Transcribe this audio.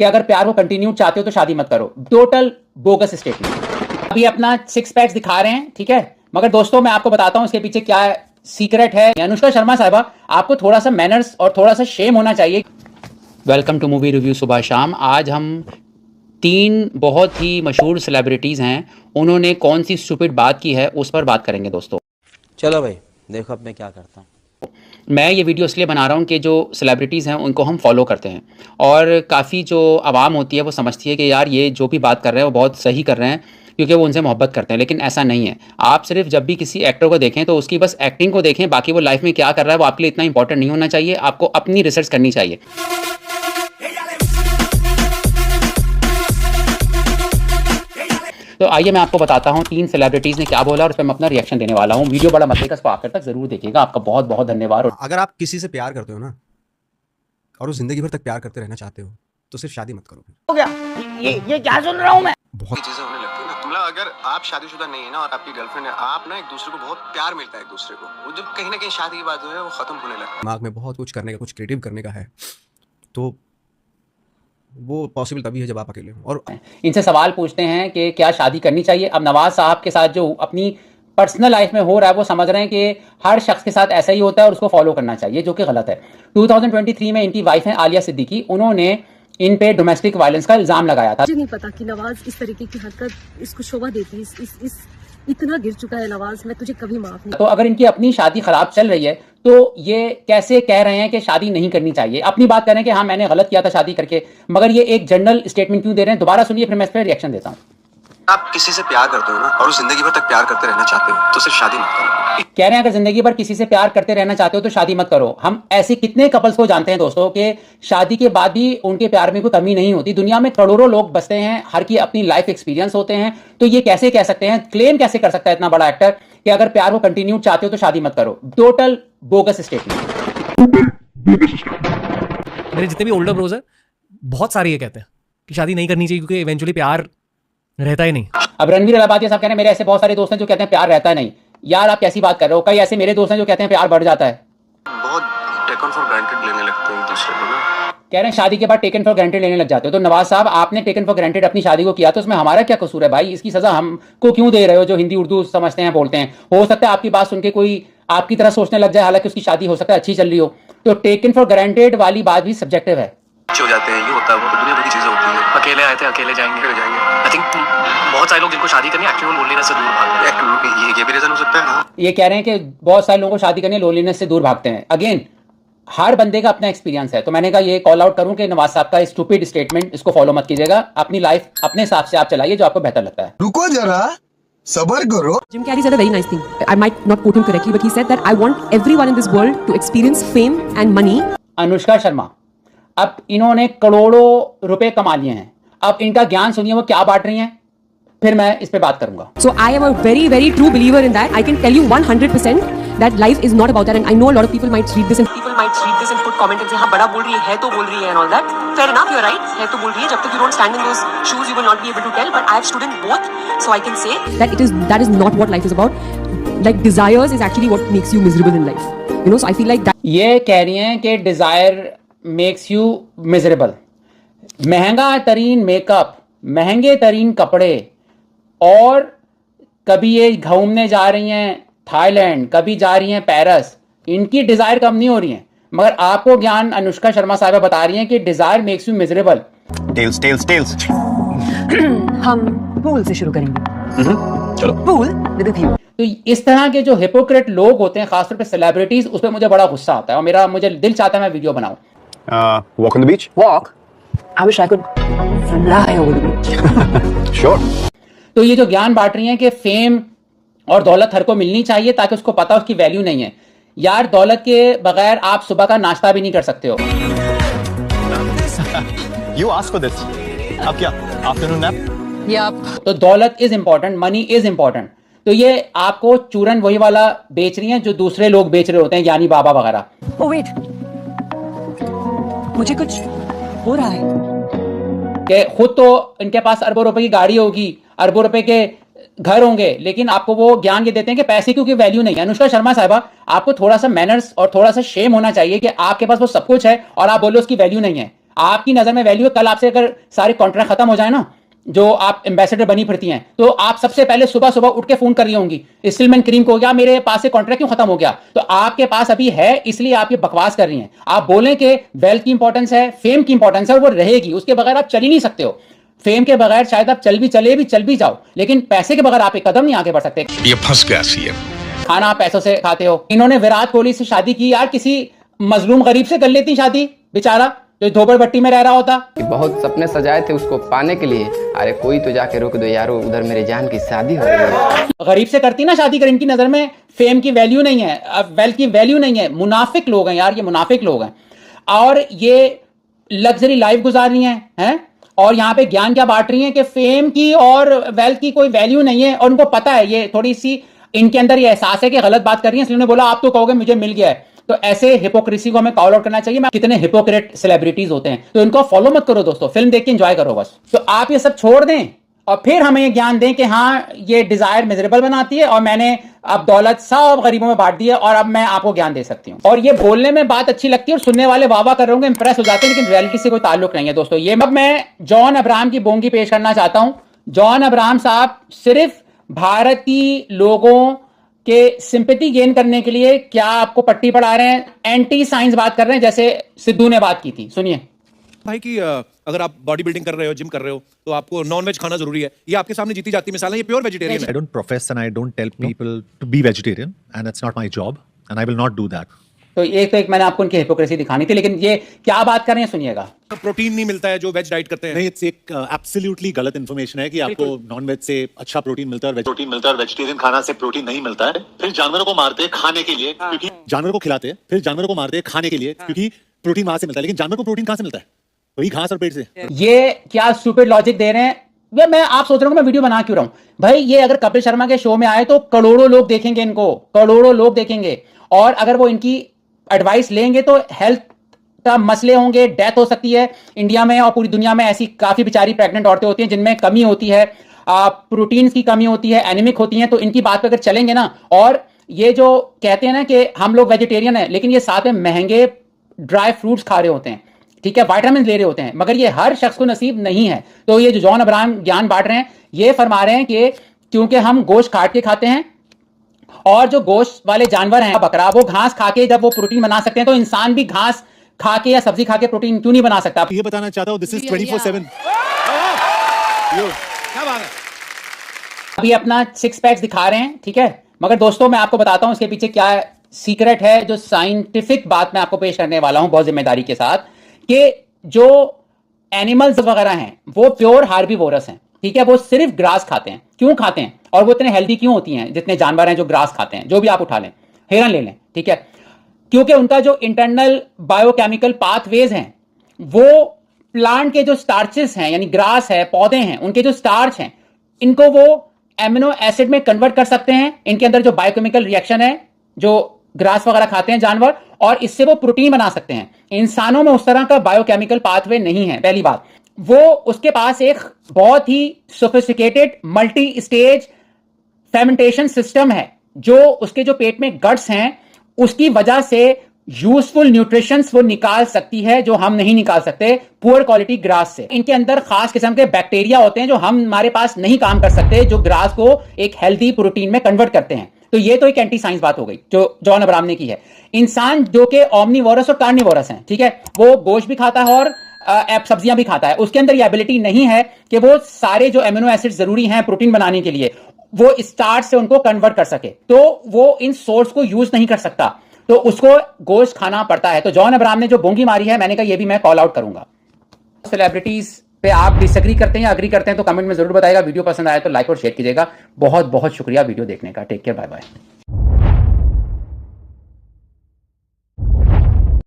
कि अगर प्यार को कंटिन्यू चाहते हो तो शादी मत करो। Total bogus statement. अभी अपना 6 पैक्स दिखा रहे हैं, ठीक है, मगर दोस्तों मैं आपको बताता हूं इसके पीछे क्या सीक्रेट है। अनुष्का शर्मा साहिबा, आपको थोड़ा सा मैनर्स और थोड़ा सा शेम होना चाहिए। वेलकम टू मूवी रिव्यू सुबह शाम। आज हम 3 बहुत ही मशहूर सेलिब्रिटीज़ हैं, उन्होंने कौन सी स्टूपिड बात की है उस पर बात करेंगे दोस्तों। चलो भाई देखो अब मैं क्या करता हूँ। मैं ये वीडियो इसलिए बना रहा हूँ कि जो सेलिब्रिटीज़ हैं उनको हम फॉलो करते हैं और काफ़ी जो आवाम होती है वो समझती है कि यार ये जो भी बात कर रहे हैं वो बहुत सही कर रहे हैं क्योंकि वो उनसे मोहब्बत करते हैं, लेकिन ऐसा नहीं है। आप सिर्फ जब भी किसी एक्टर को देखें तो उसकी बस एक्टिंग को देखें, बाकी वो लाइफ में क्या कर रहा है वो आपके लिए इतना इंपॉर्टेंट नहीं होना चाहिए। आपको अपनी रिसर्च करनी चाहिए। तो आइए मैं आपको बताता हूँ 3 सेलिब्रिटीज़ ने क्या बोला और उस पर मैं अपना रिएक्शन देने वाला हूँ। वीडियो बड़ा मत देखिएगा, इसको आखिर तक जरूर देखिएगा। आपका बहुत बहुत धन्यवाद। अगर आप किसी से प्यार करते हो ना और वो जिंदगी भर तक प्यार करते रहना चाहते हो तो सिर्फ शादी मत करो। हो गया ये क्या सुन रहा हूँ मैं। बहुत चीजें होने लगती है ना। तुमला अगर आप शादीशुदा नहीं है ना और आपकी गर्लफ्रेंड है, आप ना एक दूसरे को बहुत प्यार मिलता है एक दूसरे को, वो जब कहीं ना कहीं शादी की बात जो है वो खत्म होने लगता है। दिमाग में बहुत कुछ करने का, कुछ क्रिएटिव करने का है तो वो पॉसिबल तभी है जब आप अकेले हो। और इनसे सवाल पूछते हैं कि क्या शादी करनी चाहिए। अब नवाज साहब के साथ जो अपनी पर्सनल लाइफ में हो रहा है वो समझ रहे हैं कि हर शख्स के साथ ऐसा ही होता है और उसको फॉलो करना चाहिए, जो कि गलत है। 2023 में इनकी वाइफ है आलिया सिद्दीकी, उन्होंने इन पे डोमेस्टिक वायलेंस का इल्जाम लगाया था। मुझे नहीं पता कि नवाज इस तरीके की हरकत इसको शोभा देती, इस इतना गिर चुका है नवाज, मैं तुझे कभी माफ नहीं। तो अगर इनकी अपनी शादी खराब चल रही है तो ये कैसे कह रहे हैं कि शादी नहीं करनी चाहिए। अपनी बात कर रहे हैं कि हाँ मैंने गलत किया था शादी करके, मगर ये एक जनरल स्टेटमेंट क्यों दे रहे हैं। दोबारा सुनिए फिर मैं इस पर रिएक्शन देता हूँ। आप किसी से प्यार करते हो ना और उस जिंदगी भर तक प्यार करते रहना चाहते हो तो सिर्फ शादी मत करो। कह रहे हैं अगर जिंदगी भर किसी से प्यार करते रहना चाहते हो तो शादी मत करो। हम ऐसे कितने कपल्स को जानते हैं दोस्तों कि शादी के बाद भी उनके प्यार में कोई कमी नहीं होती। दुनिया में करोड़ों लोग बसते हैं, हर की अपनी लाइफ एक्सपीरियंस होते हैं। तो ये कैसे कह सकते हैं, क्लेम कैसे कर सकता है इतना बड़ा एक्टर कि अगर प्यार को कंटिन्यू चाहते हो तो शादी मत करो। Total bogus statement. मेरे जितने भी ओल्डर ब्रोज है बहुत सारे ये कहते हैं कि शादी नहीं करनी चाहिए क्योंकि इवेंचुअली प्यार रहता ही नहीं। अब रणवीर अलाहाबादिया साहब कह रहे हैं मेरे ऐसे बहुत सारे दोस्त हैं जो कहते हैं प्यार रहता है नहीं। यार आप कैसी बात कर रहे हो। कई ऐसे मेरे दोस्त हैं जो कहते हैं प्यार बढ़ जाता है। बहुत टेकन फॉर ग्रांटेड लेने लगते हैं एक दूसरे को ना। कह रहे हैं शादी के बाद टेकन फॉर ग्रांटेड लेने लग जाते हो। तो नवाज साहब आपने टेकन फॉर ग्रांटेड अपनी शादी को किया तो उसमें हमारा क्या कसूर है भाई। इसकी सजा हमको क्यों दे रहे हो जो हिंदी उर्दू समझते हैं बोलते हैं। हो सकता है आपकी बात सुन के कोई आपकी तरह सोचने लग जाए, हालांकि उसकी शादी हो सकता है अच्छी चल रही हो। तो टेकन फॉर ग्रांटेड वाली बात भी सब्जेक्टिव है। हो जाते हैं, ये होता है, वो तो दुनिया भर की चीजें होती हैं। अकेले आए थे अकेले जाएंगे। आई थिंक बहुत सारे लोग जिनको शादी करनी है एक्चुअल लोनलीनेस से दूर भागते हैं। ये भी रीजन हो सकता है। हाँ। ये कह रहे हैं कि बहुत सारे लोगों को शादी करनी लोनलीनेस से दूर भागते हैं। अगेन हर बंदे का अपना एक्सपीरियंस है। तो मैंने कहा ये कॉल आउट करूं कि नवाज साहब का स्टूपिड स्टेटमेंट इसको फॉलो मत कीजिएगा। अपनी लाइफ अपने हिसाब से आप चलाइए जो आपको बेहतर लगता है। रुको जरा सबर करो। Jim Carrey said a very nice thing. I might not quote him correctly, but he said that I want everyone in this world to experience fame and money. Anushka Sharma अब इन्होंने करोड़ों रुपए कमा लिए हैं। अब इनका ज्ञान सुनिए वो क्या बांट रही हैं, फिर मैं इस पे बात करूंगा। So I am a very, very true believer in that. I can tell you 100% that life is not about that. And I know a lot of people might read this and put comment and say, हाँ बड़ा बोल रही है तो बोल रही है and all that. Fair enough, you're right. है तो बोल रही है. जब तक you don't stand in those shoes, you will not be able to tell. But I have stood in both, so I can say that that is not what life is about. Like desires is actually what makes you miserable in life. You know, so I feel like that. ये कह रही हैं कि desire makes you miserable. महंगा तरीन makeup, महंगे तरीन कपड़े, और कभी ये घूमने जा रही हैं थाईलैंड, कभी जा रही हैं पेरिस, इनकी डिजायर कम नहीं हो रही है। मगर आपको ज्ञान अनुष्का शर्मा साहब बता रही हैं कि desire makes you miserable. Tales tales tales. हम पूल से शुरू करेंगे। चलो पूल विद अ व्यू। तो इस तरह के जो हिपोक्रेट लोग होते हैं, खासतौर पे सेलिब्रिटीज, उस पर मुझे बड़ा गुस्सा आता है और मुझे दिल चाहता है मैं वीडियो बनाऊं। Walk on the beach. Walk. I wish I could fly over the beach. Sure. तो ये जो ज्ञान बांट रही हैं कि फेम और दौलत हर को मिलनी चाहिए ताकि उसको पता उसकी वैल्यू नहीं है। यार दौलत के बगैर आप सुबह का नाश्ता भी नहीं कर सकते हो। You ask for this. अब क्या आफ्टरनून नैप? Yep. तो दौलत is important, money is important. तो ये आपको चूरन वही वाला बेच रही हैं जो दूसरे लोग बेच रहे होते हैं, यानी बाबा वगैरह। Oh wait. मुझे कुछ हो रहा है। कि खुद तो इनके पास अरबों रुपए की गाड़ी होगी, अरबों रुपए के घर होंगे, लेकिन आपको वो ज्ञान ये देते हैं कि पैसे की वैल्यू नहीं है। अनुष्का शर्मा साहिबा, आपको थोड़ा सा मैनर्स और थोड़ा सा शेम होना चाहिए कि आपके पास वो सब कुछ है और आप बोलो उसकी वैल्यू नहीं है। आपकी नजर में वैल्यू है। कल आपसे अगर सारे कॉन्ट्रैक्ट खत्म हो जाए ना, जो आप एम्बेसडर बनी फिरती हैं, तो आप सबसे पहले सुबह सुबह उठ के फोन कर रही होंगी स्टिलमैन क्रीम को, क्या मेरे पास से कॉन्ट्रैक्ट क्यों खत्म हो गया? तो आपके पास अभी है, इसलिए आप ये बकवास कर रही हैं। आप बोलें कि वेल्थ की इंपॉर्टेंस है, फेम की इंपॉर्टेंस है, और वो रहेगी, उसके बगैर आप चल ही नहीं सकते हो। फेम के बगैर शायद आप चल भी जाओ, लेकिन पैसे के बगैर आप एक कदम नहीं आगे बढ़ सकते। ये फंस गया सीएम। खाना आप पैसों से खाते हो। इन्होंने विराट कोहली से शादी की, यार किसी मजलूम गरीब से कर लेती शादी, बेचारा जो झोपड़पट्टी में रह रहा होता। बहुत सपने सजाए थे उसको पाने के लिए, अरे कोई तो जाके रोक दो यारो, उधर मेरे जान की शादी हो रही है। गरीब से करती ना शादी, कर इनकी नजर में फेम की वैल्यू नहीं है, वेल्थ की वैल्यू नहीं है। मुनाफिक लोग हैं यार, ये मुनाफिक लोग हैं, और ये लग्जरी लाइफ गुजार रही हैं, और यहाँ पे ज्ञान क्या बांट रही हैं कि फेम की और वेल्थ की कोई वैल्यू नहीं है। और उनको पता है, ये थोड़ी सी इनके अंदर ये एहसास है कि गलत बात कर रही है, इसलिए उन्होंने बोला आप तो कहोगे मुझे मिल गया है। तो ऐसे हिपोक्रेसी को हमें कॉल आउट करना चाहिए। कितने हिपोक्रेट सेलिब्रिटीज होते हैं, तो इनको फॉलो मत करो दोस्तों, फिल्म देख के एंजॉय करो बस। तो आप ये सब छोड़ दें और फिर हमें ये ज्ञान दें कि हाँ ये डिजायर मिजरेबल बनाती है, और मैंने अब दौलत सब गरीबों में बांट दी है, और अब मैं आपको ज्ञान दे सकती हूँ। और ये बोलने में बात अच्छी लगती है और सुनने वाले वाह वाह कर रहे होंगे, इंप्रेस हो जाते हैं, लेकिन रियलिटी से कोई ताल्लुक नहीं है दोस्तों। ये अब मैं जॉन अब्राहम की बोंगी पेश करना चाहता हूं। जॉन अब्राहम साहब सिर्फ भारतीय लोगों के सिंपैथी गेन करने के लिए क्या आपको पट्टी पढ़ा रहे हैं, एंटी साइंस बात कर रहे हैं, जैसे सिद्धू ने बात की थी। सुनिए भाई कि अगर आप बॉडी बिल्डिंग कर रहे हो, जिम कर रहे हो, तो आपको नॉन वेज खाना जरूरी है। ये आपके सामने जीती जाती मिसाल है, ये प्योर वेजिटेरियन है। I don't profess and I don't tell people to be vegetarian, and it's not my job, and I will not do that. तो एक मैंने आपको उनकी हिपोक्रेसी दिखानी थी, लेकिन ये क्या बात कर रहे हैं सुनिएगा। प्रोटीन नहीं मिलता है जो वेज डाइट करते हैं। नहीं, इट्स एक एब्सोल्युटली गलत इन्फॉर्मेशन है कि आपको नॉन वेज से अच्छा प्रोटीन मिलता है, प्रोटीन मिलता है, और वेजिटेरियन खाना से प्रोटीन नहीं मिलता है। फिर जानवरों को मारते हैं खाने के लिए, क्योंकि जानवरों को खिलाते हैं, फिर जानवरों को मारते हैं खाने के लिए, क्योंकि प्रोटीन वहां से मिलता है। लेकिन जानवर को प्रोटीन कहां से मिलता है? वही घास और पेट से। ये क्या स्टूपिड लॉजिक दे रहे हैं? ये मैं आप सोच रहे हो मैं वीडियो बना क्यों रहा हूं भाई? ये अगर कपिल शर्मा के शो में आए तो करोड़ों लोग देखेंगे इनको, करोड़ों लोग देखेंगे, और अगर वो इनकी एडवाइस लेंगे तो हेल्थ का मसले होंगे, डेथ हो सकती है इंडिया में और पूरी दुनिया में। ऐसी काफी बेचारी प्रेग्नेंट औरतें होती हैं जिनमें कमी होती है, प्रोटीन की कमी होती है, एनीमिक होती हैं। तो इनकी बात पर अगर चलेंगे ना, और ये जो कहते हैं ना कि हम लोग वेजिटेरियन है, लेकिन ये साथ में महंगे ड्राई फ्रूट्स खा रहे होते हैं, ठीक है, विटामिन ले रहे होते हैं, मगर ये हर शख्स को नसीब नहीं है। तो ये जो जॉन अब्राहम ज्ञान बांट रहे हैं, ये फरमा रहे हैं कि क्योंकि हम गोश्त काट के खाते हैं, और जो गोश्त वाले जानवर हैं बकरा, वो घास खा के जब वो प्रोटीन बना सकते हैं, तो इंसान भी घास खा के या सब्जी खा के प्रोटीन क्यों नहीं बना सकता? ये बताना चाहता हूं, दिस इज 24/7। क्या बात है? अभी अपना 6 पैक्स दिखा रहे हैं, ठीक है, मगर दोस्तों मैं आपको बताता हूं इसके पीछे क्या सीक्रेट है, जो साइंटिफिक बात मैं आपको पेश करने वाला हूं बहुत जिम्मेदारी के साथ, कि जो एनिमल्स वगैरह हैं वो प्योर हार्बीवोरस हैं, ठीक है, वो सिर्फ ग्रास खाते हैं। क्यों खाते हैं और वो इतने हेल्दी क्यों होती हैं जितने जानवर हैं जो ग्रास खाते हैं? जो भी आप उठा लें, हिरन ले लें, ठीक है, क्योंकि उनका जो इंटरनल बायोकेमिकल पाथवेज हैं वो प्लांट के जो स्टार्चेस हैं, यानी ग्रास है, पौधे हैं, उनके जो स्टार्च हैं, इनको वो एमिनो एसिड में कन्वर्ट कर सकते हैं। इनके अंदर जो बायोकेमिकल रिएक्शन है, जो ग्रास वगैरह खाते हैं जानवर, और इससे वो प्रोटीन बना सकते हैं। इंसानों में उस तरह का बायोकेमिकल पाथवे नहीं है। पहली बात, वो उसके पास एक बहुत ही सोफिस्टिकेटेड मल्टी स्टेज फेर्मेंटेशन सिस्टम है, जो उसके जो पेट में गट्स हैं उसकी वजह से यूजफुल न्यूट्रिशंस वो निकाल सकती है, जो हम नहीं निकाल सकते पुअर क्वालिटी ग्रास से। इनके अंदर खास किस्म के बैक्टीरिया होते हैं जो हमारे पास नहीं काम कर सकते, जो ग्रास को एक हेल्दी प्रोटीन में कन्वर्ट करते हैं। तो ये तो एक एंटी साइंस बात हो गई जो जॉन अब्राहम ने की है। इंसान जो कि ओमनीवोरस और कार्निवोरस हैं, ठीक है, वो गोश्त भी खाता है और सब्जियां भी खाता है, उसके अंदर ये एबिलिटी नहीं है कि वो सारे जो एमिनो एसिड जरूरी हैं प्रोटीन बनाने के लिए वो स्टार्च से उनको कन्वर्ट कर सके, तो वो इन सोर्स को यूज नहीं कर सकता, तो उसको गोश्त खाना पड़ता है। तो जॉन अब्राहम ने जो बोंगी मारी है, मैंने कहा ये भी मैं कॉल आउट करूंगा। सेलिब्रिटीज पे आप डिसएग्री करते हैं या अग्री करते हैं तो कमेंट में जरूर बताइएगा। वीडियो पसंद आया तो लाइक और शेयर कीजिएगा। बहुत बहुत शुक्रिया वीडियो देखने का। Take care, bye bye.